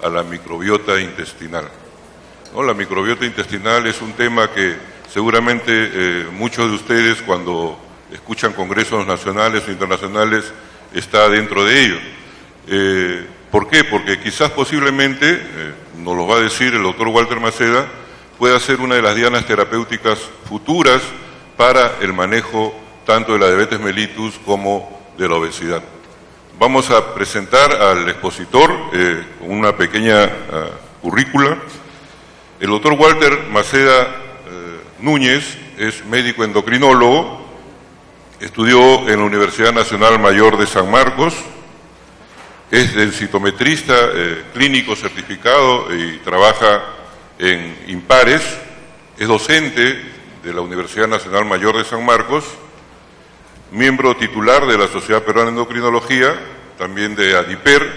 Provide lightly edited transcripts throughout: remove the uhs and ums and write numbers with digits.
a la microbiota intestinal, ¿no? La microbiota intestinal es un tema que seguramente muchos de ustedes, cuando escuchan congresos nacionales o internacionales, está dentro de ello. ¿Por qué? Porque quizás posiblemente, nos lo va a decir el doctor Walter Maceda, pueda ser una de las dianas terapéuticas futuras para el manejo tanto de la diabetes mellitus como de la obesidad. Vamos a presentar al expositor una pequeña currícula. El doctor Walter Maceda Núñez es médico endocrinólogo, estudió en la Universidad Nacional Mayor de San Marcos, es densitometrista clínico certificado y trabaja en Impares, es docente de la Universidad Nacional Mayor de San Marcos, miembro titular de la Sociedad Peruana de Endocrinología, también de ADIPER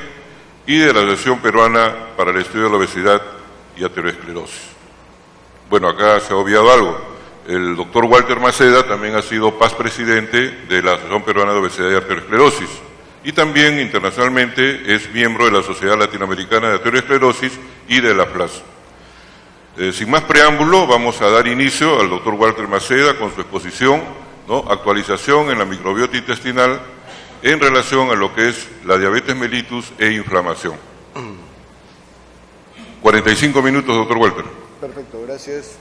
y de la Asociación Peruana para el Estudio de la Obesidad y Aterosclerosis. Bueno, acá se ha obviado algo. El doctor Walter Maceda también ha sido past presidente de la Asociación Peruana de Obesidad y Aterosclerosis y también internacionalmente es miembro de la Sociedad Latinoamericana de Aterosclerosis y de la FLAS. Sin más preámbulo, vamos a dar inicio al doctor Walter Maceda con su exposición, ¿no? Actualización en la microbiota intestinal en relación a lo que es la diabetes mellitus e inflamación. 45 minutos, doctor Walter. Perfecto, gracias.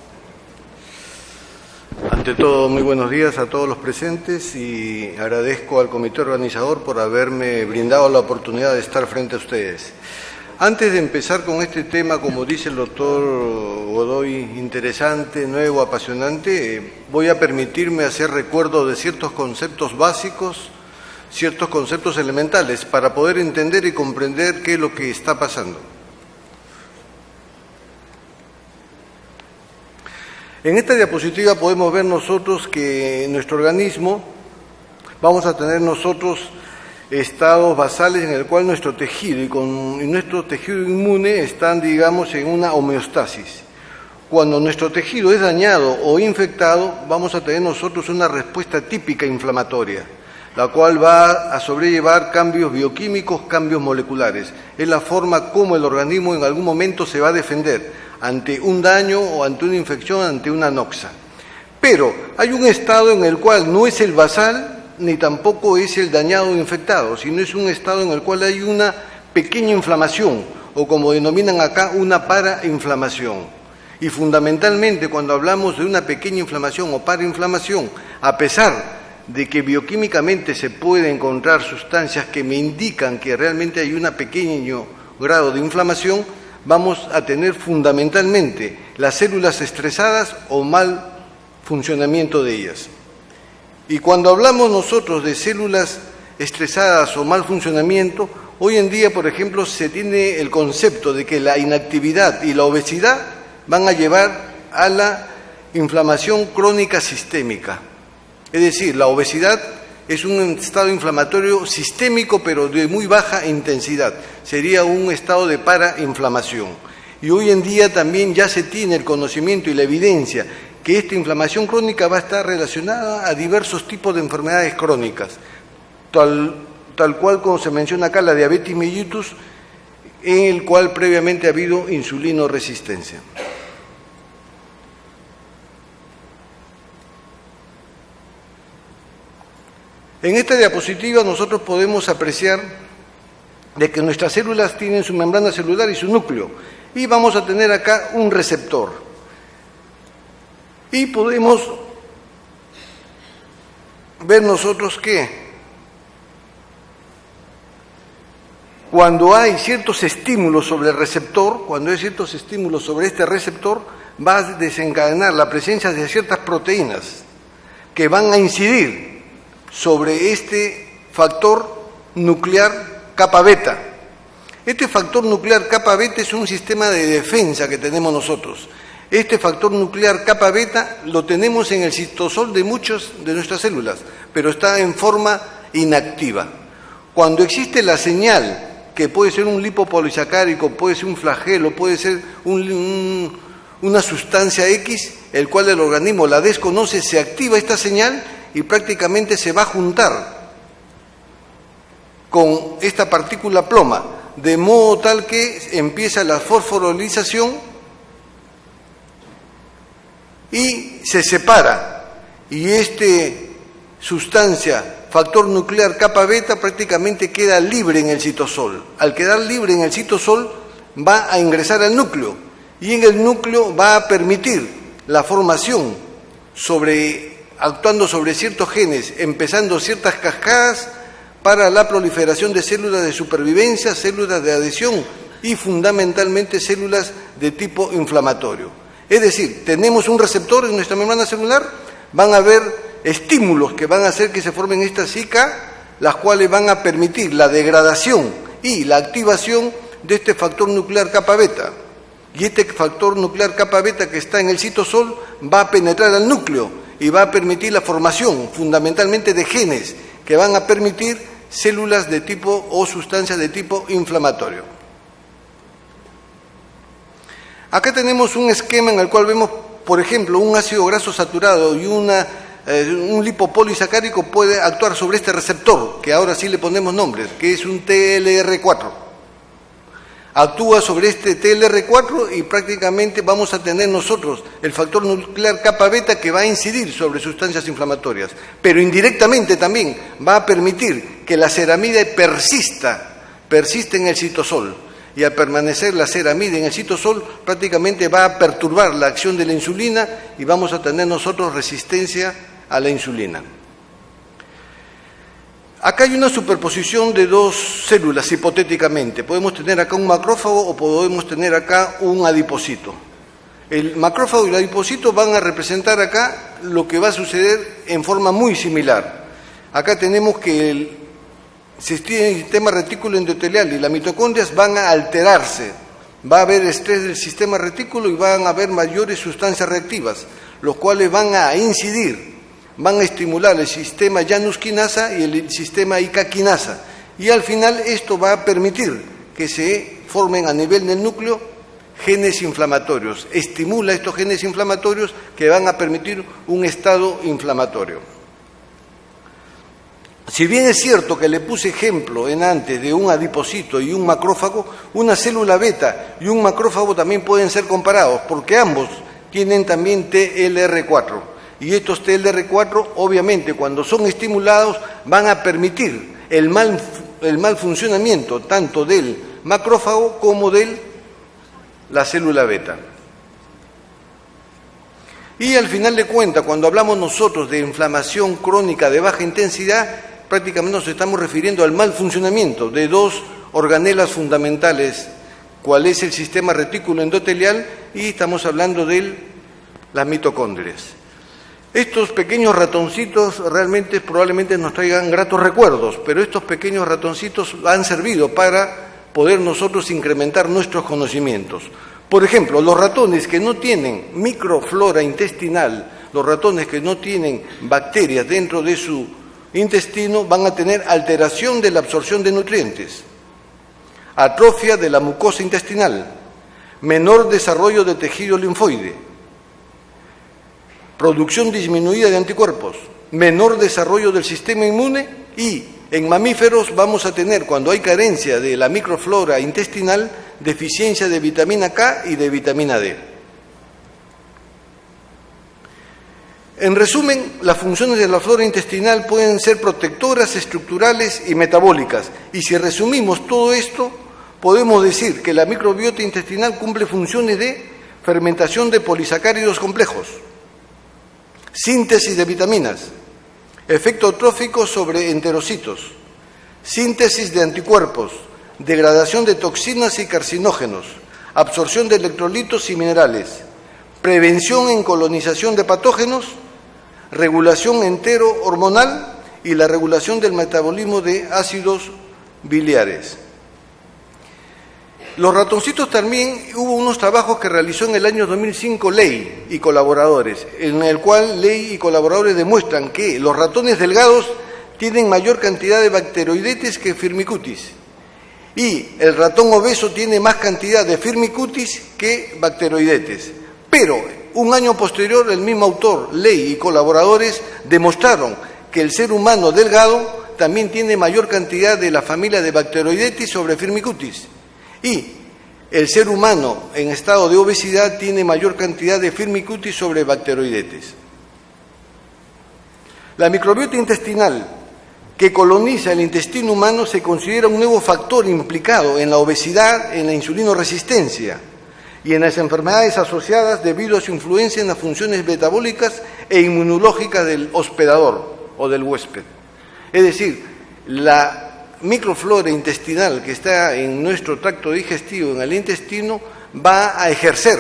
Ante todo, muy buenos días a todos los presentes y agradezco al comité organizador por haberme brindado la oportunidad de estar frente a ustedes. Antes de empezar con este tema, como dice el doctor Godoy, interesante, nuevo, apasionante, voy a permitirme hacer recuerdo de ciertos conceptos básicos, ciertos conceptos elementales, para poder entender y comprender qué es lo que está pasando. En esta diapositiva podemos ver nosotros que en nuestro organismo vamos a tener nosotros estados basales en el cual nuestro tejido y nuestro tejido inmune están, digamos, en una homeostasis. Cuando nuestro tejido es dañado o infectado, vamos a tener nosotros una respuesta típica inflamatoria, la cual va a sobrellevar cambios bioquímicos, cambios moleculares. Es la forma como el organismo en algún momento se va a defender ante un daño o ante una infección, ante una noxa. Pero hay un estado en el cual no es el basal, ni tampoco es el dañado o infectado, sino es un estado en el cual hay una pequeña inflamación, o como denominan acá, una parainflamación. Y fundamentalmente cuando hablamos de una pequeña inflamación o parainflamación, a pesar de que bioquímicamente se puede encontrar sustancias que me indican que realmente hay un pequeño grado de inflamación, vamos a tener fundamentalmente las células estresadas o mal funcionamiento de ellas. Y cuando hablamos nosotros de células estresadas o mal funcionamiento, hoy en día, por ejemplo, se tiene el concepto de que la inactividad y la obesidad van a llevar a la inflamación crónica sistémica. Es decir, la obesidad es un estado inflamatorio sistémico, pero de muy baja intensidad. Sería un estado de parainflamación. Y hoy en día también ya se tiene el conocimiento y la evidencia que esta inflamación crónica va a estar relacionada a diversos tipos de enfermedades crónicas, tal cual como se menciona acá la diabetes mellitus, en el cual previamente ha habido insulinoresistencia. En esta diapositiva nosotros podemos apreciar de que nuestras células tienen su membrana celular y su núcleo, y vamos a tener acá un receptor. Y podemos ver nosotros que cuando hay ciertos estímulos sobre el receptor, cuando hay ciertos estímulos sobre este receptor, va a desencadenar la presencia de ciertas proteínas que van a incidir sobre este factor nuclear kappa beta. Este factor nuclear kappa beta es un sistema de defensa que tenemos nosotros. Este factor nuclear kappa beta lo tenemos en el citosol de muchas de nuestras células, pero está en forma inactiva. Cuando existe la señal, que puede ser un lipopolisacárido, puede ser un flagelo, puede ser una sustancia X, el cual el organismo la desconoce, se activa esta señal y prácticamente se va a juntar con esta partícula ploma, de modo tal que empieza la fosforilización y se separa. Y sustancia, factor nuclear kappa beta, prácticamente queda libre en el citosol. Al quedar libre en el citosol, va a ingresar al núcleo y en el núcleo va a permitir la formación actuando sobre ciertos genes, empezando ciertas cascadas para la proliferación de células de supervivencia, células de adhesión y fundamentalmente células de tipo inflamatorio. Es decir, tenemos un receptor en nuestra membrana celular, van a haber estímulos que van a hacer que se formen estas SICA, las cuales van a permitir la degradación y la activación de este factor nuclear kappa beta. Y este factor nuclear kappa beta que está en el citosol va a penetrar al núcleo y va a permitir la formación fundamentalmente de genes que van a permitir células de tipo o sustancias de tipo inflamatorio. Acá tenemos un esquema en el cual vemos, por ejemplo, un ácido graso saturado y un lipopolisacárico puede actuar sobre este receptor, que ahora sí le ponemos nombres, que es un TLR4. Actúa sobre este TLR4 y prácticamente vamos a tener nosotros el factor nuclear kappa beta que va a incidir sobre sustancias inflamatorias, pero indirectamente también va a permitir que la ceramida persista en el citosol. Y al permanecer la ceramida en el citosol, prácticamente va a perturbar la acción de la insulina y vamos a tener nosotros resistencia a la insulina. Acá hay una superposición de dos células, hipotéticamente. Podemos tener acá un macrófago o podemos tener acá un adipocito. El macrófago y el adipocito van a representar acá lo que va a suceder en forma muy similar. Acá tenemos que el sistema retículo endotelial y las mitocondrias van a alterarse. Va a haber estrés del sistema retículo y van a haber mayores sustancias reactivas, los cuales van a incidir, van a estimular el sistema Janus quinasa y el sistema IK quinasa. Y al final esto va a permitir que se formen a nivel del núcleo genes inflamatorios. Estimula estos genes inflamatorios que van a permitir un estado inflamatorio. Si bien es cierto que le puse ejemplo antes de un adipocito y un macrófago, una célula beta y un macrófago también pueden ser comparados, porque ambos tienen también TLR4. Y estos TLR4, obviamente, cuando son estimulados, van a permitir el mal funcionamiento tanto del macrófago como de la célula beta. Y al final de cuentas, cuando hablamos nosotros de inflamación crónica de baja intensidad, prácticamente nos estamos refiriendo al mal funcionamiento de dos organelas fundamentales, cuál es el sistema retículo endotelial y estamos hablando de las mitocondrias. Estos pequeños ratoncitos realmente probablemente nos traigan gratos recuerdos, pero estos pequeños ratoncitos han servido para poder nosotros incrementar nuestros conocimientos. Por ejemplo, los ratones que no tienen microflora intestinal, los ratones que no tienen bacterias dentro de su intestino van a tener alteración de la absorción de nutrientes, atrofia de la mucosa intestinal, menor desarrollo de tejido linfoide, producción disminuida de anticuerpos, menor desarrollo del sistema inmune y en mamíferos vamos a tener, cuando hay carencia de la microflora intestinal, deficiencia de vitamina K y de vitamina D. En resumen, las funciones de la flora intestinal pueden ser protectoras, estructurales y metabólicas. Y si resumimos todo esto, podemos decir que la microbiota intestinal cumple funciones de fermentación de polisacáridos complejos, síntesis de vitaminas, efecto trófico sobre enterocitos, síntesis de anticuerpos, degradación de toxinas y carcinógenos, absorción de electrolitos y minerales, prevención en colonización de patógenos, regulación entero-hormonal y la regulación del metabolismo de ácidos biliares. Los ratoncitos también hubo unos trabajos que realizó en el año 2005 Ley y colaboradores, en el cual Ley y colaboradores demuestran que los ratones delgados tienen mayor cantidad de bacteroidetes que firmicutes y el ratón obeso tiene más cantidad de firmicutes que bacteroidetes. Pero un año posterior, el mismo autor, Ley y colaboradores, demostraron que el ser humano delgado también tiene mayor cantidad de la familia de Bacteroidetes sobre Firmicutes. Y el ser humano en estado de obesidad tiene mayor cantidad de Firmicutes sobre Bacteroidetes. La microbiota intestinal que coloniza el intestino humano se considera un nuevo factor implicado en la obesidad, en la insulinoresistencia y en las enfermedades asociadas debido a su influencia en las funciones metabólicas e inmunológicas del hospedador o del huésped. Es decir, la microflora intestinal que está en nuestro tracto digestivo, en el intestino, va a ejercer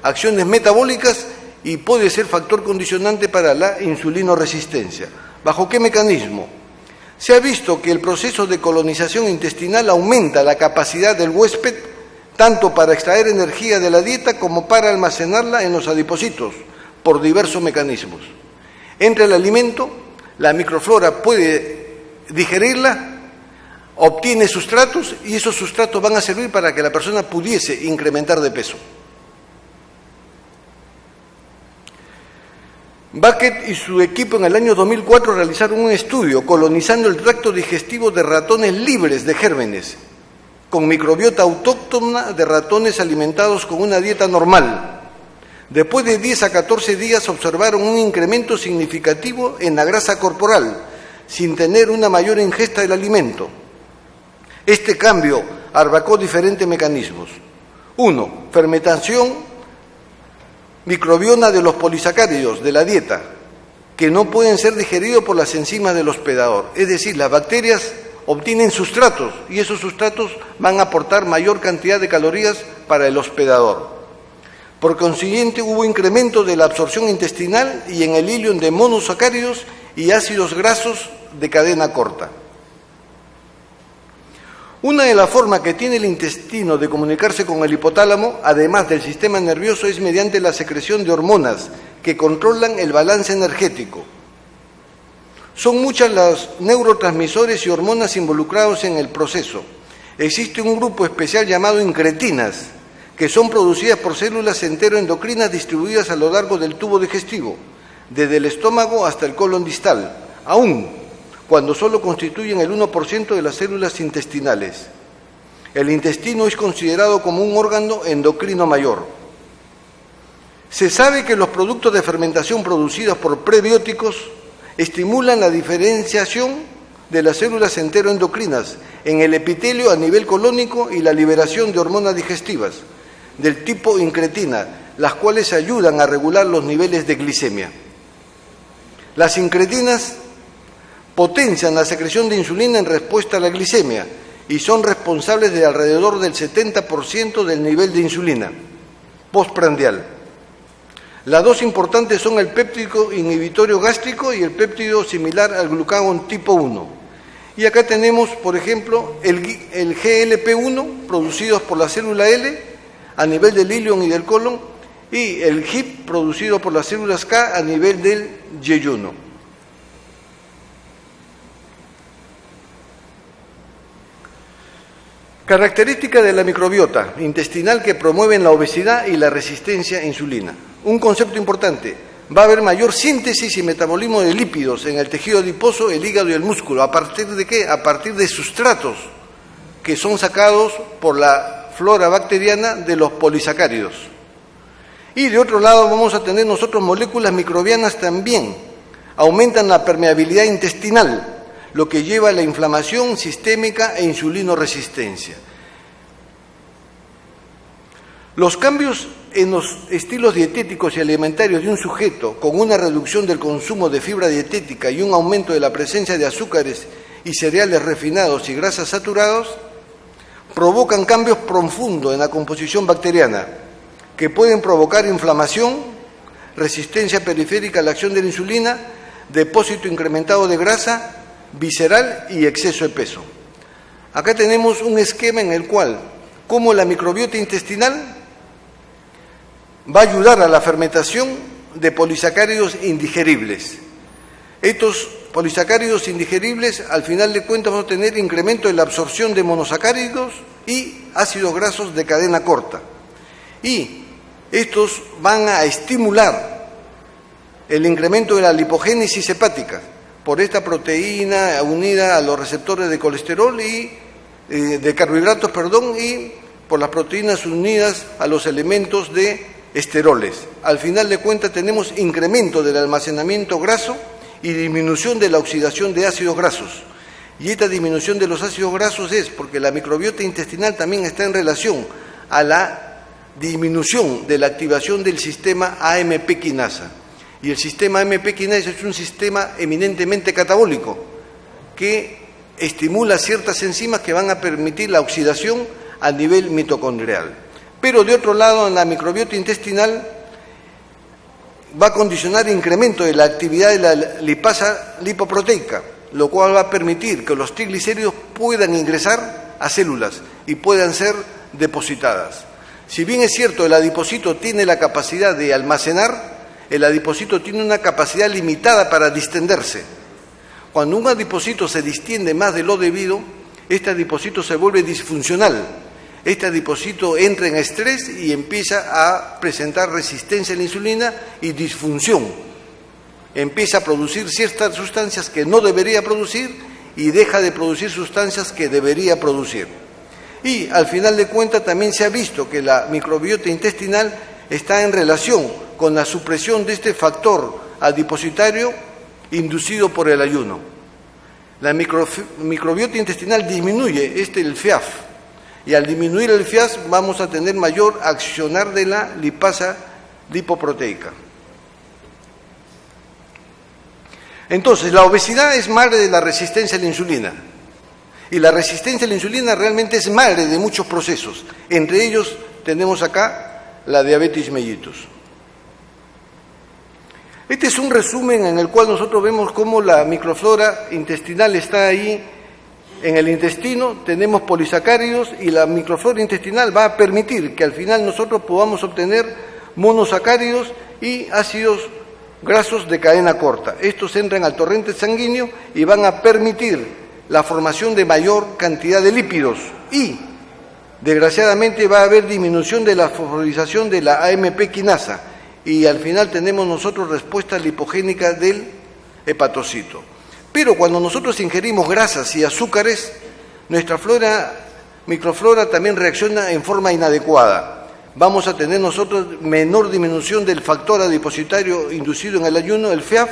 acciones metabólicas y puede ser factor condicionante para la insulinoresistencia. ¿Bajo qué mecanismo? Se ha visto que el proceso de colonización intestinal aumenta la capacidad del huésped tanto para extraer energía de la dieta como para almacenarla en los adipocitos por diversos mecanismos. Entra el alimento, la microflora puede digerirla, obtiene sustratos y esos sustratos van a servir para que la persona pudiese incrementar de peso. Bucket y su equipo en el año 2004 realizaron un estudio colonizando el tracto digestivo de ratones libres de gérmenes, con microbiota autóctona de ratones alimentados con una dieta normal. Después de 10 a 14 días observaron un incremento significativo en la grasa corporal, sin tener una mayor ingesta del alimento. Este cambio abarcó diferentes mecanismos. 1. Fermentación microbiana de los polisacáridos de la dieta, que no pueden ser digeridos por las enzimas del hospedador. Es decir, las bacterias obtienen sustratos y esos sustratos van a aportar mayor cantidad de calorías para el hospedador. Por consiguiente, hubo incremento de la absorción intestinal y en el hilo de monosacáridos y ácidos grasos de cadena corta. Una de las formas que tiene el intestino de comunicarse con el hipotálamo, además del sistema nervioso, es mediante la secreción de hormonas que controlan el balance energético. Son muchas los neurotransmisores y hormonas involucrados en el proceso. Existe un grupo especial llamado incretinas, que son producidas por células enteroendocrinas distribuidas a lo largo del tubo digestivo, desde el estómago hasta el colon distal, aún cuando solo constituyen el 1% de las células intestinales. El intestino es considerado como un órgano endocrino mayor. Se sabe que los productos de fermentación producidos por prebióticos estimulan la diferenciación de las células enteroendocrinas en el epitelio a nivel colónico y la liberación de hormonas digestivas del tipo incretina, las cuales ayudan a regular los niveles de glicemia. Las incretinas potencian la secreción de insulina en respuesta a la glicemia y son responsables de alrededor del 70% del nivel de insulina postprandial. Las dos importantes son el péptido inhibitorio gástrico y el péptido similar al glucagón tipo 1. Y acá tenemos, por ejemplo, el GLP-1 producidos por la célula L a nivel del ilion y del colon y el GIP producido por las células K a nivel del yeyuno. Característica de la microbiota intestinal que promueven la obesidad y la resistencia a insulina. Un concepto importante, va a haber mayor síntesis y metabolismo de lípidos en el tejido adiposo, el hígado y el músculo. ¿A partir de qué? A partir de sustratos que son sacados por la flora bacteriana de los polisacáridos. Y de otro lado vamos a tener nosotros moléculas microbianas también. Aumentan la permeabilidad intestinal, lo que lleva a la inflamación sistémica e insulinoresistencia. Los cambios en los estilos dietéticos y alimentarios de un sujeto con una reducción del consumo de fibra dietética y un aumento de la presencia de azúcares y cereales refinados y grasas saturadas provocan cambios profundos en la composición bacteriana que pueden provocar inflamación, resistencia periférica a la acción de la insulina, depósito incrementado de grasa visceral y exceso de peso. Acá tenemos un esquema en el cual cómo la microbiota intestinal va a ayudar a la fermentación de polisacáridos indigeribles. Estos polisacáridos indigeribles, al final de cuentas, van a tener incremento de la absorción de monosacáridos y ácidos grasos de cadena corta. Y estos van a estimular el incremento de la lipogénesis hepática, por esta proteína unida a los receptores de colesterol y de carbohidratos, y por las proteínas unidas a los elementos de esteroles. Al final de cuentas tenemos incremento del almacenamiento graso y disminución de la oxidación de ácidos grasos. Y esta disminución de los ácidos grasos es porque la microbiota intestinal también está en relación a la disminución de la activación del sistema AMP quinasa. Y el sistema AMP quinasa es un sistema eminentemente catabólico que estimula ciertas enzimas que van a permitir la oxidación a nivel mitocondrial. Pero de otro lado, en la microbiota intestinal va a condicionar incremento de la actividad de la lipasa lipoproteica, lo cual va a permitir que los triglicéridos puedan ingresar a células y puedan ser depositadas. Si bien es cierto, el adipocito tiene la capacidad de almacenar, el adipocito tiene una capacidad limitada para distenderse. Cuando un adipocito se distiende más de lo debido, este adipocito se vuelve disfuncional. Este adipocito entra en estrés y empieza a presentar resistencia a la insulina y disfunción. Empieza a producir ciertas sustancias que no debería producir y deja de producir sustancias que debería producir. Y al final de cuentas también se ha visto que la microbiota intestinal está en relación con la supresión de este factor adipositario inducido por el ayuno. La microbiota intestinal disminuye el FIAF, y al disminuir el FIAF vamos a tener mayor accionar de la lipasa lipoproteica. Entonces, la obesidad es madre de la resistencia a la insulina, y la resistencia a la insulina realmente es madre de muchos procesos. Entre ellos tenemos acá la diabetes mellitus. Este es un resumen en el cual nosotros vemos cómo la microflora intestinal está ahí en el intestino, tenemos polisacáridos y la microflora intestinal va a permitir que al final nosotros podamos obtener monosacáridos y ácidos grasos de cadena corta. Estos entran al torrente sanguíneo y van a permitir la formación de mayor cantidad de lípidos y, desgraciadamente, va a haber disminución de la fosforilación de la AMP quinasa y al final tenemos nosotros respuesta lipogénica del hepatocito. Pero cuando nosotros ingerimos grasas y azúcares, nuestra microflora también reacciona en forma inadecuada. Vamos a tener nosotros menor disminución del factor adipositario inducido en el ayuno, el FIAF,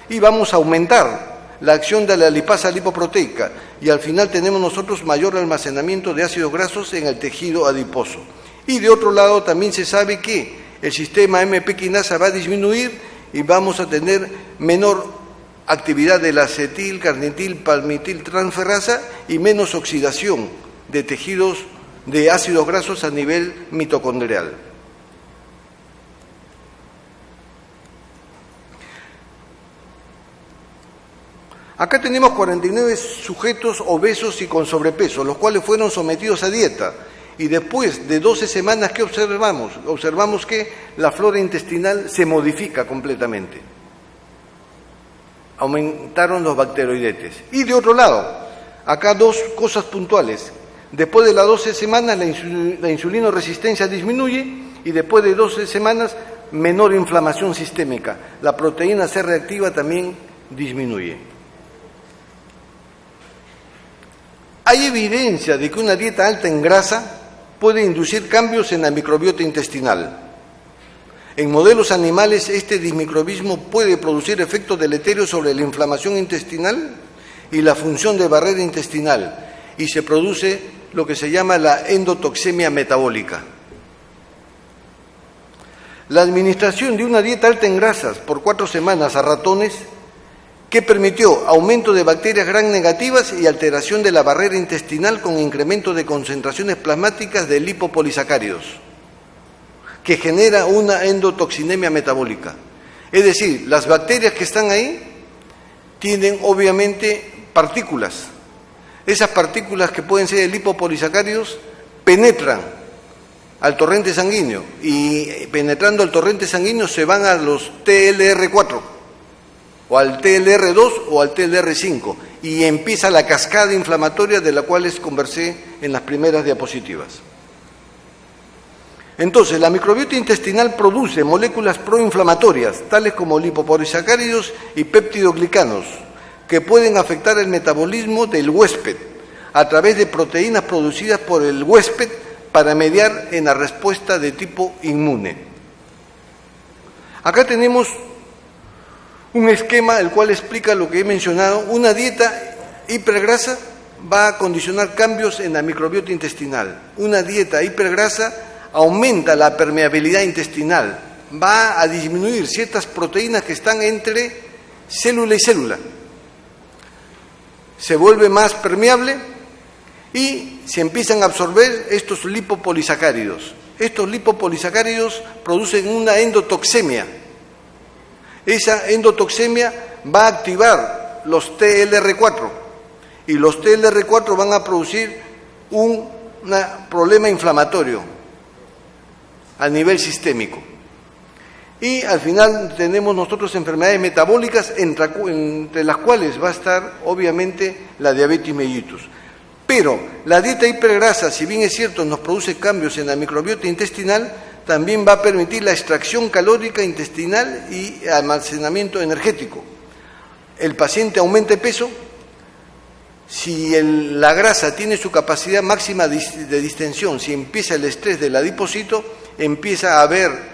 y vamos a aumentar la acción de la lipasa lipoproteica y al final tenemos nosotros mayor almacenamiento de ácidos grasos en el tejido adiposo. Y de otro lado también se sabe que el sistema AMP quinasa va a disminuir y vamos a tener menor actividad de la acetil, carnitil, palmitil transferasa y menos oxidación de tejidos de ácidos grasos a nivel mitocondrial. Acá tenemos 49 sujetos obesos y con sobrepeso, los cuales fueron sometidos a dieta. Y después de 12 semanas, ¿qué observamos? Observamos que la flora intestinal se modifica completamente. Aumentaron los bacteroidetes. Y de otro lado, acá dos cosas puntuales. Después de las 12 semanas la insulinoresistencia disminuye y después de 12 semanas menor inflamación sistémica. La proteína C reactiva también disminuye. Hay evidencia de que una dieta alta en grasa puede inducir cambios en la microbiota intestinal. En modelos animales, este dismicrobismo puede producir efectos deleterios sobre la inflamación intestinal y la función de barrera intestinal, y se produce lo que se llama la endotoxemia metabólica. La administración de una dieta alta en grasas por 4 semanas a ratones, que permitió aumento de bacterias gram negativas y alteración de la barrera intestinal con incremento de concentraciones plasmáticas de lipopolisacáridos, que genera una endotoxinemia metabólica. Es decir, las bacterias que están ahí tienen obviamente partículas. Esas partículas que pueden ser lipopolisacáridos penetran al torrente sanguíneo y penetrando al torrente sanguíneo se van a los TLR4 o al TLR2 o al TLR5 y empieza la cascada inflamatoria de la cual les conversé en las primeras diapositivas. Entonces, la microbiota intestinal produce moléculas proinflamatorias, tales como lipopolisacáridos y péptidoglicanos, que pueden afectar el metabolismo del huésped a través de proteínas producidas por el huésped para mediar en la respuesta de tipo inmune. Acá tenemos un esquema el cual explica lo que he mencionado. Una dieta hipergrasa va a condicionar cambios en la microbiota intestinal. Una dieta hipergrasa aumenta la permeabilidad intestinal, va a disminuir ciertas proteínas que están entre célula y célula. Se vuelve más permeable y se empiezan a absorber estos lipopolisacáridos. Estos lipopolisacáridos producen una endotoxemia. Esa endotoxemia va a activar los TLR4 y los TLR4 van a producir un problema inflamatorio a nivel sistémico. Y al final tenemos nosotros enfermedades metabólicas entre las cuales va a estar obviamente la diabetes mellitus. Pero la dieta hipergrasa, si bien es cierto, nos produce cambios en la microbiota intestinal, también va a permitir la extracción calórica intestinal y almacenamiento energético. El paciente aumenta de peso. Si la grasa tiene su capacidad máxima de distensión, si empieza el estrés del adipocito, empieza a haber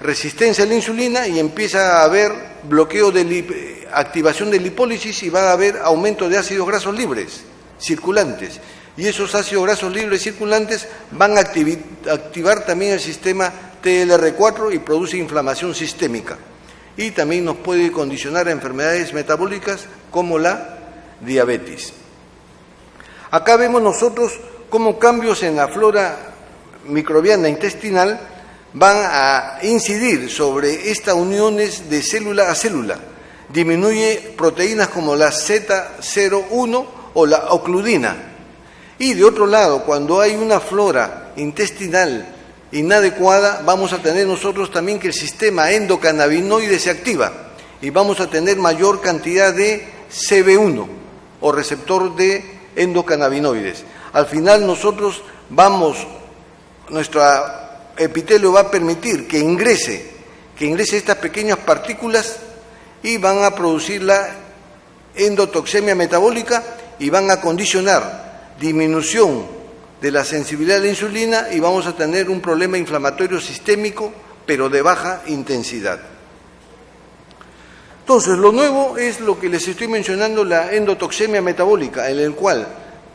resistencia a la insulina y empieza a haber bloqueo de activación de lipólisis y va a haber aumento de ácidos grasos libres circulantes. Y esos ácidos grasos libres circulantes van a activar también el sistema TLR4 y produce inflamación sistémica. Y también nos puede condicionar a enfermedades metabólicas como la diabetes. Acá vemos nosotros cómo cambios en la flora microbiana intestinal van a incidir sobre estas uniones de célula a célula. Disminuye proteínas como la Z01 o la ocludina. Y de otro lado, cuando hay una flora intestinal inadecuada, vamos a tener nosotros también que el sistema endocannabinoide se activa y vamos a tener mayor cantidad de CB1 o receptor de endocannabinoides. Al final nosotros nuestro epitelio va a permitir que ingrese estas pequeñas partículas y van a producir la endotoxemia metabólica y van a condicionar disminución de la sensibilidad a la insulina y vamos a tener un problema inflamatorio sistémico, pero de baja intensidad. Entonces, lo nuevo es lo que les estoy mencionando, la endotoxemia metabólica, en el cual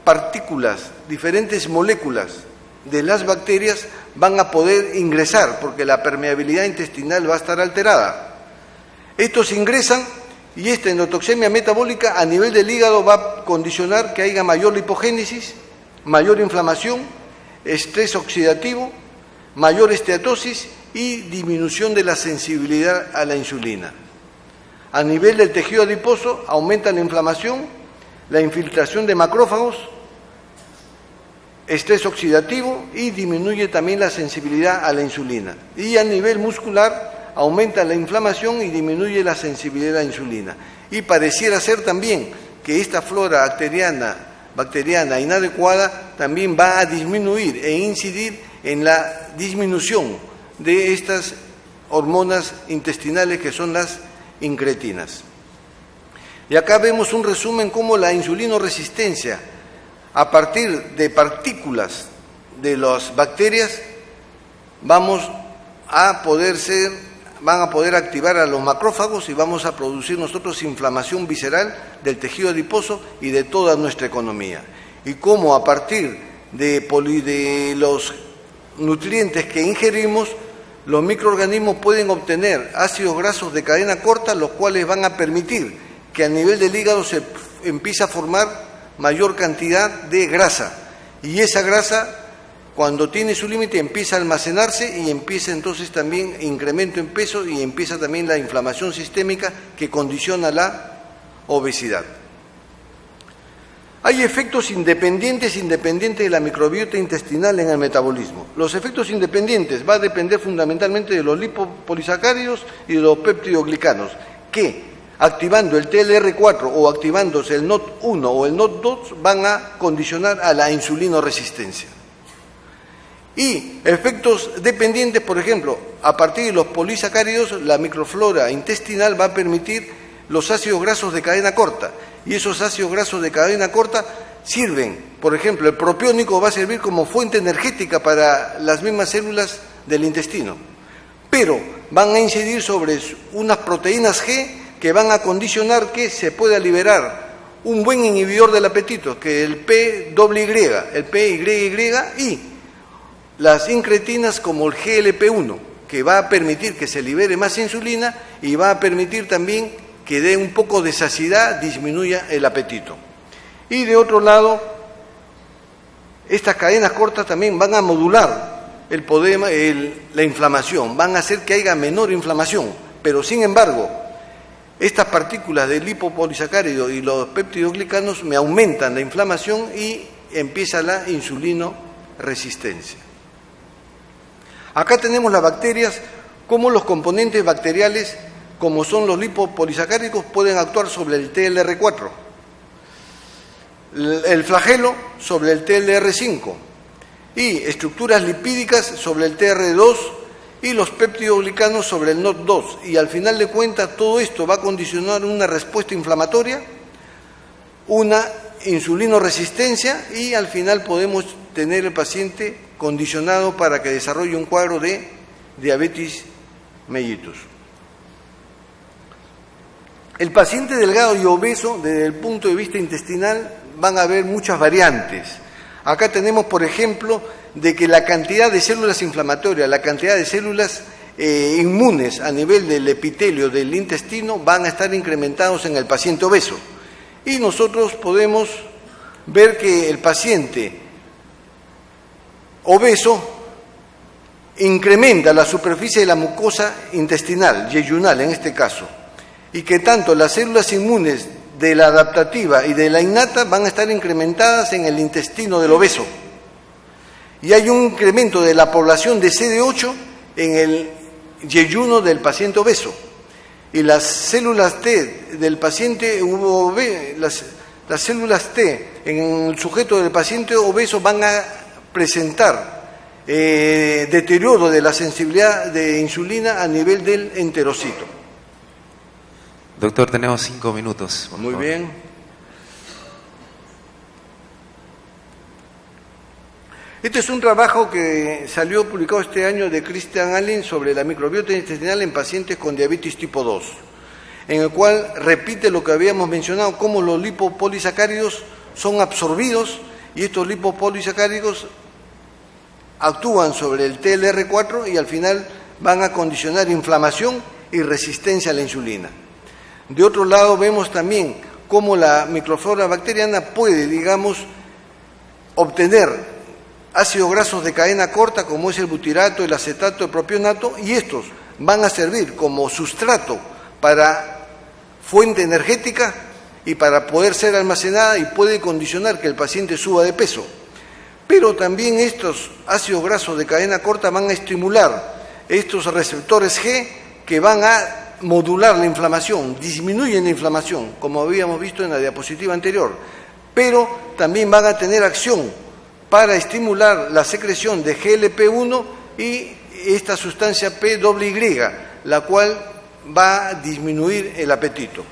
partículas, diferentes moléculas de las bacterias van a poder ingresar, porque la permeabilidad intestinal va a estar alterada. Estos ingresan y esta endotoxemia metabólica a nivel del hígado va a condicionar que haya mayor lipogénesis, mayor inflamación, estrés oxidativo, mayor esteatosis y disminución de la sensibilidad a la insulina. A nivel del tejido adiposo aumenta la inflamación, la infiltración de macrófagos, estrés oxidativo y disminuye también la sensibilidad a la insulina. Y a nivel muscular aumenta la inflamación y disminuye la sensibilidad a la insulina. Y pareciera ser también que esta flora bacteriana inadecuada también va a disminuir e incidir en la disminución de estas hormonas intestinales que son las incretinas. Y acá vemos un resumen cómo la insulinoresistencia, a partir de partículas de las bacterias, van a poder activar a los macrófagos y vamos a producir nosotros inflamación visceral del tejido adiposo y de toda nuestra economía. Y cómo a partir de los nutrientes que ingerimos, los microorganismos pueden obtener ácidos grasos de cadena corta, los cuales van a permitir que a nivel del hígado se empiece a formar mayor cantidad de grasa. Y esa grasa, cuando tiene su límite, empieza a almacenarse y empieza entonces también incremento en peso y empieza también la inflamación sistémica que condiciona la obesidad. Hay efectos independientes de la microbiota intestinal en el metabolismo. Los efectos independientes va a depender fundamentalmente de los lipopolisacáridos y de los peptidoglicanos, que activando el TLR4 o activándose el NOT1 o el NOT2 van a condicionar a la insulinoresistencia. Y efectos dependientes, por ejemplo, a partir de los polisacáridos, la microflora intestinal va a permitir los ácidos grasos de cadena corta, y esos ácidos grasos de cadena corta sirven. Por ejemplo, el propiónico va a servir como fuente energética para las mismas células del intestino, pero van a incidir sobre unas proteínas G que van a condicionar que se pueda liberar un buen inhibidor del apetito, que es el PYY, el PYY, y las incretinas como el GLP-1, que va a permitir que se libere más insulina y va a permitir también que dé un poco de saciedad, disminuya el apetito. Y de otro lado, estas cadenas cortas también van a modular la inflamación, van a hacer que haya menor inflamación, pero sin embargo, estas partículas de lipopolisacárido y los péptidoglicanos me aumentan la inflamación y empieza la insulinoresistencia. Acá tenemos las bacterias, cómo los componentes bacteriales, como son los lipopolisacáridos, pueden actuar sobre el TLR4, el flagelo sobre el TLR5 y estructuras lipídicas sobre el TR2 y los péptidoglicanos sobre el NOT2. Y al final de cuentas todo esto va a condicionar una respuesta inflamatoria, una insulinoresistencia y al final podemos tener el paciente condicionado para que desarrolle un cuadro de diabetes mellitus. El paciente delgado y obeso, desde el punto de vista intestinal, van a haber muchas variantes. Acá tenemos, por ejemplo, de que la cantidad de células inflamatorias, la cantidad de células inmunes a nivel del epitelio del intestino van a estar incrementados en el paciente obeso. Y nosotros podemos ver que el paciente obeso incrementa la superficie de la mucosa intestinal, yeyunal en este caso, y que tanto las células inmunes de la adaptativa y de la innata van a estar incrementadas en el intestino del obeso. Y hay un incremento de la población de CD8 en el yeyuno del paciente obeso. Y las células T del paciente obeso, las células T en el sujeto del paciente obeso van a presentar deterioro de la sensibilidad de insulina a nivel del enterocito. Doctor, tenemos 5 minutos. Muy bien. Este es un trabajo que salió publicado este año de Christian Allen sobre la microbiota intestinal en pacientes con diabetes tipo 2, en el cual repite lo que habíamos mencionado, cómo los lipopolisacáridos son absorbidos y estos lipopolisacáridos actúan sobre el TLR4 y al final van a condicionar inflamación y resistencia a la insulina. De otro lado, vemos también cómo la microflora bacteriana puede, digamos, obtener ácidos grasos de cadena corta, como es el butirato, el acetato, el propionato, y estos van a servir como sustrato para fuente energética y para poder ser almacenada y puede condicionar que el paciente suba de peso. Pero también estos ácidos grasos de cadena corta van a estimular estos receptores G que van a modular la inflamación, disminuyen la inflamación, como habíamos visto en la diapositiva anterior, pero también van a tener acción para estimular la secreción de GLP-1 y esta sustancia PYY, la cual va a disminuir el apetito.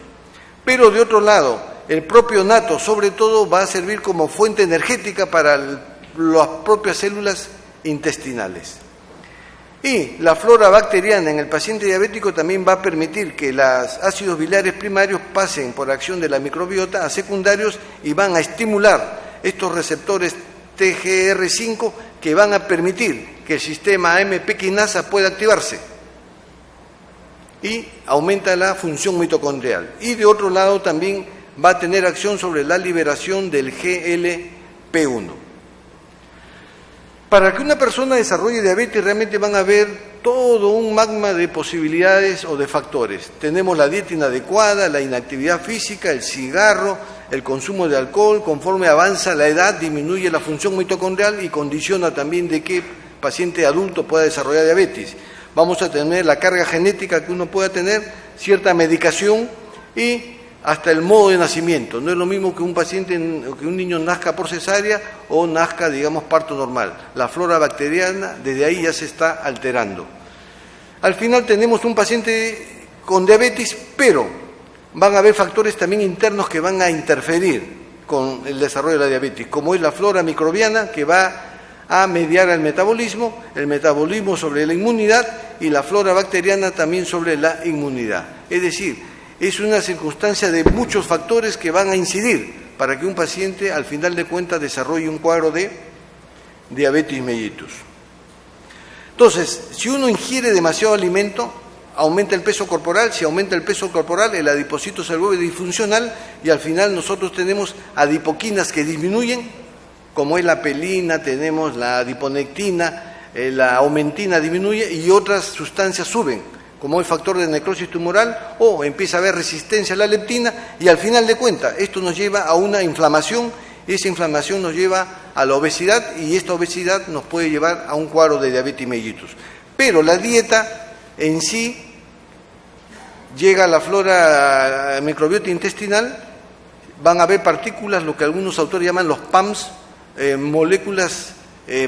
Pero de otro lado, el propionato sobre todo va a servir como fuente energética para las propias células intestinales. Y la flora bacteriana en el paciente diabético también va a permitir que los ácidos biliares primarios pasen por acción de la microbiota a secundarios y van a estimular estos receptores TGR5 que van a permitir que el sistema AMP quinasa pueda activarse y aumenta la función mitocondrial. Y de otro lado también va a tener acción sobre la liberación del GLP-1. Para que una persona desarrolle diabetes realmente van a haber todo un magma de posibilidades o de factores. Tenemos la dieta inadecuada, la inactividad física, el cigarro, el consumo de alcohol. Conforme avanza la edad disminuye la función mitocondrial y condiciona también de que el paciente adulto pueda desarrollar diabetes. Vamos a tener la carga genética que uno pueda tener, cierta medicación y hasta el modo de nacimiento. No es lo mismo que un paciente, que un niño nazca por cesárea o nazca, digamos, parto normal. La flora bacteriana desde ahí ya se está alterando. Al final tenemos un paciente con diabetes, pero van a haber factores también internos que van a interferir con el desarrollo de la diabetes, como es la flora microbiana, que va a mediar el metabolismo sobre la inmunidad, y la flora bacteriana también sobre la inmunidad. Es decir, es una circunstancia de muchos factores que van a incidir para que un paciente, al final de cuentas, desarrolle un cuadro de diabetes mellitus. Entonces, si uno ingiere demasiado alimento, aumenta el peso corporal. Si aumenta el peso corporal, el adipocito se vuelve disfuncional y al final nosotros tenemos adipoquinas que disminuyen, como es la pelina, tenemos la adiponectina, la aumentina disminuye y otras sustancias suben, como el factor de necrosis tumoral, o empieza a haber resistencia a la leptina, y al final de cuentas esto nos lleva a una inflamación. Esa inflamación nos lleva a la obesidad y esta obesidad nos puede llevar a un cuadro de diabetes mellitus. Pero la dieta en sí llega a la flora microbiota intestinal, van a haber partículas, lo que algunos autores llaman los PAMs,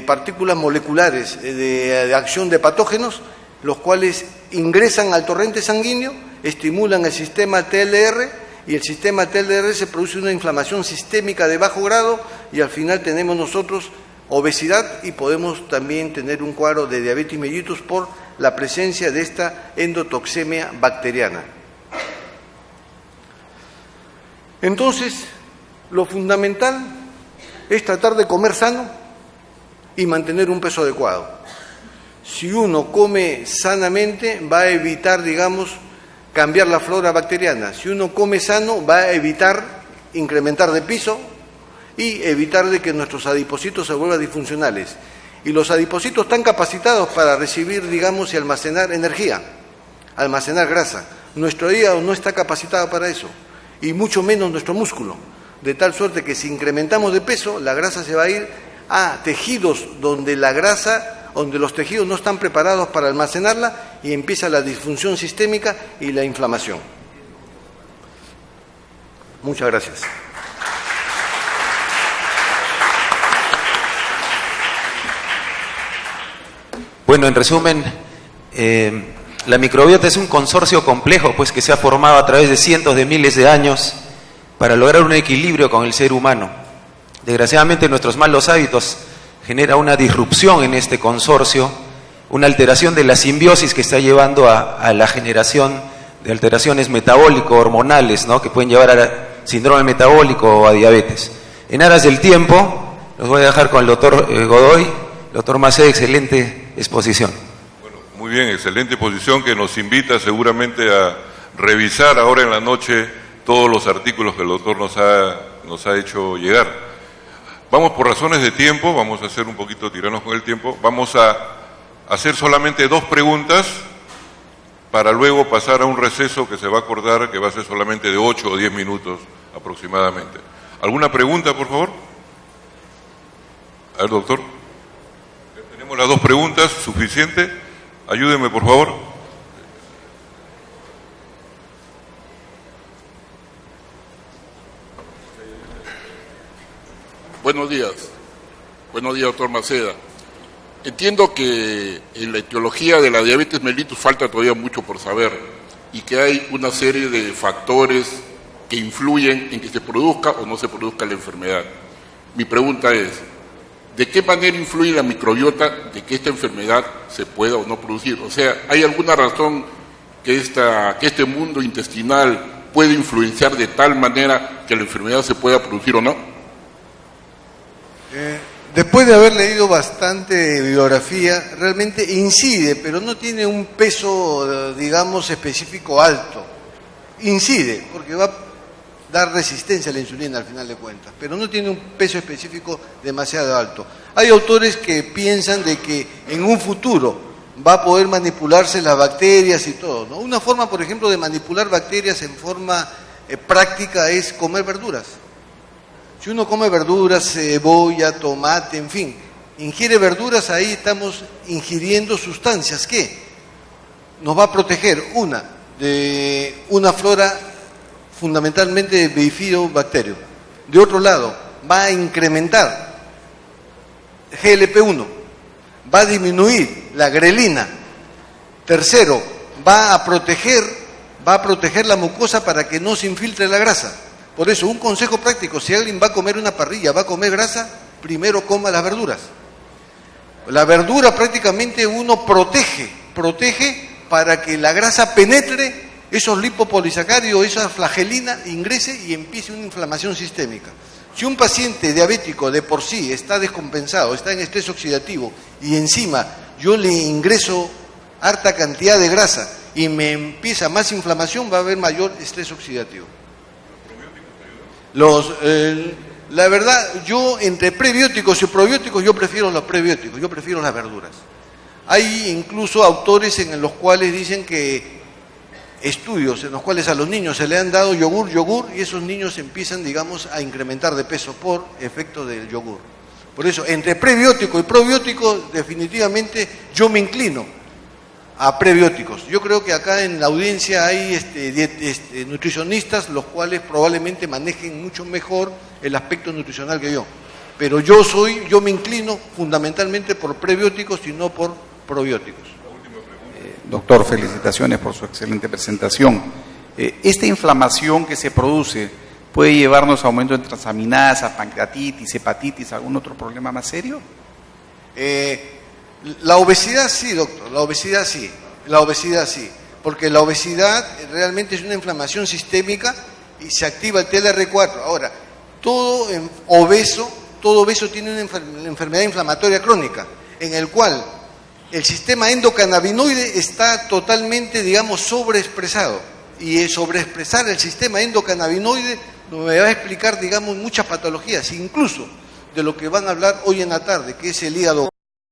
partículas moleculares de acción de patógenos, los cuales ingresan al torrente sanguíneo, estimulan el sistema TLR, y el sistema TLR se produce una inflamación sistémica de bajo grado y al final tenemos nosotros obesidad y podemos también tener un cuadro de diabetes mellitus por la presencia de esta endotoxemia bacteriana. Entonces, lo fundamental es tratar de comer sano y mantener un peso adecuado. Si uno come sanamente, va a evitar, cambiar la flora bacteriana. Si uno come sano, va a evitar incrementar de peso y evitar de que nuestros adipocitos se vuelvan disfuncionales. Y los adipocitos están capacitados para recibir, y almacenar energía, almacenar grasa. Nuestro hígado no está capacitado para eso, y mucho menos nuestro músculo. De tal suerte que si incrementamos de peso, la grasa se va a ir a tejidos donde los tejidos no están preparados para almacenarla y empieza la disfunción sistémica y la inflamación. Muchas gracias. Bueno, en resumen, la microbiota es un consorcio complejo, pues, que se ha formado a través de cientos de miles de años para lograr un equilibrio con el ser humano. Desgraciadamente, nuestros malos hábitos genera una disrupción en este consorcio, una alteración de la simbiosis que está llevando a la generación de alteraciones metabólico-hormonales, ¿no?, que pueden llevar a síndrome metabólico o a diabetes. En aras del tiempo, los voy a dejar con el doctor Godoy. Doctor Maceda, excelente exposición. Bueno, muy bien, excelente exposición que nos invita seguramente a revisar ahora en la noche todos los artículos que el doctor nos ha hecho llegar. Vamos, por razones de tiempo, vamos a hacer un poquito tirarnos con el tiempo, vamos a hacer solamente 2 preguntas para luego pasar a un receso que se va a acordar que va a ser solamente de 8 o 10 minutos aproximadamente. ¿Alguna pregunta, por favor? A ver, doctor. Tenemos las 2 preguntas, suficiente. Ayúdeme, por favor. Buenos días, doctor Maceda. Entiendo que en la etiología de la diabetes mellitus falta todavía mucho por saber y que hay una serie de factores que influyen en que se produzca o no se produzca la enfermedad. Mi pregunta es, ¿de qué manera influye la microbiota de que esta enfermedad se pueda o no producir? O sea, ¿hay alguna razón que este mundo intestinal puede influenciar de tal manera que la enfermedad se pueda producir o no? Después de haber leído bastante bibliografía, realmente incide, pero no tiene un peso, específico alto. Incide, porque va a dar resistencia a la insulina al final de cuentas, pero no tiene un peso específico demasiado alto. Hay autores que piensan de que en un futuro va a poder manipularse las bacterias y todo, ¿no? Una forma, por ejemplo, de manipular bacterias en forma práctica es comer verduras. Si uno come verduras, cebolla, tomate, en fin, ingiere verduras, ahí estamos ingiriendo sustancias que nos va a proteger, de una flora fundamentalmente de bifidobacterio. De otro lado, va a incrementar GLP-1, va a disminuir la grelina. Tercero, va a proteger va a proteger la mucosa para que no se infiltre la grasa. Por eso, un consejo práctico, si alguien va a comer una parrilla, va a comer grasa, primero coma las verduras. La verdura prácticamente uno protege para que la grasa penetre esos lipopolisacáridos, esa flagelina, ingrese y empiece una inflamación sistémica. Si un paciente diabético de por sí está descompensado, está en estrés oxidativo y encima yo le ingreso harta cantidad de grasa y me empieza más inflamación, va a haber mayor estrés oxidativo. La verdad, yo entre prebióticos y probióticos, yo prefiero los prebióticos, yo prefiero las verduras. Hay incluso autores en los cuales dicen que estudios en los cuales a los niños se le han dado yogur, y esos niños empiezan, digamos, a incrementar de peso por efecto del yogur. Por eso, entre prebiótico y probiótico, definitivamente yo me inclino a prebióticos. Yo creo que acá en la audiencia hay nutricionistas los cuales probablemente manejen mucho mejor el aspecto nutricional que yo. Pero yo me inclino fundamentalmente por prebióticos y no por probióticos. Doctor, felicitaciones por su excelente presentación. ¿Esta inflamación que se produce puede llevarnos a aumento de transaminasa, pancreatitis, hepatitis, algún otro problema más serio? La obesidad sí, doctor, la obesidad sí, porque la obesidad realmente es una inflamación sistémica y se activa el TLR4. Ahora, todo obeso tiene una enfermedad inflamatoria crónica, en el cual el sistema endocannabinoide está totalmente, digamos, sobreexpresado. Y sobreexpresar el sistema endocannabinoide me va a explicar, digamos, muchas patologías, incluso de lo que van a hablar hoy en la tarde, que es el hígado.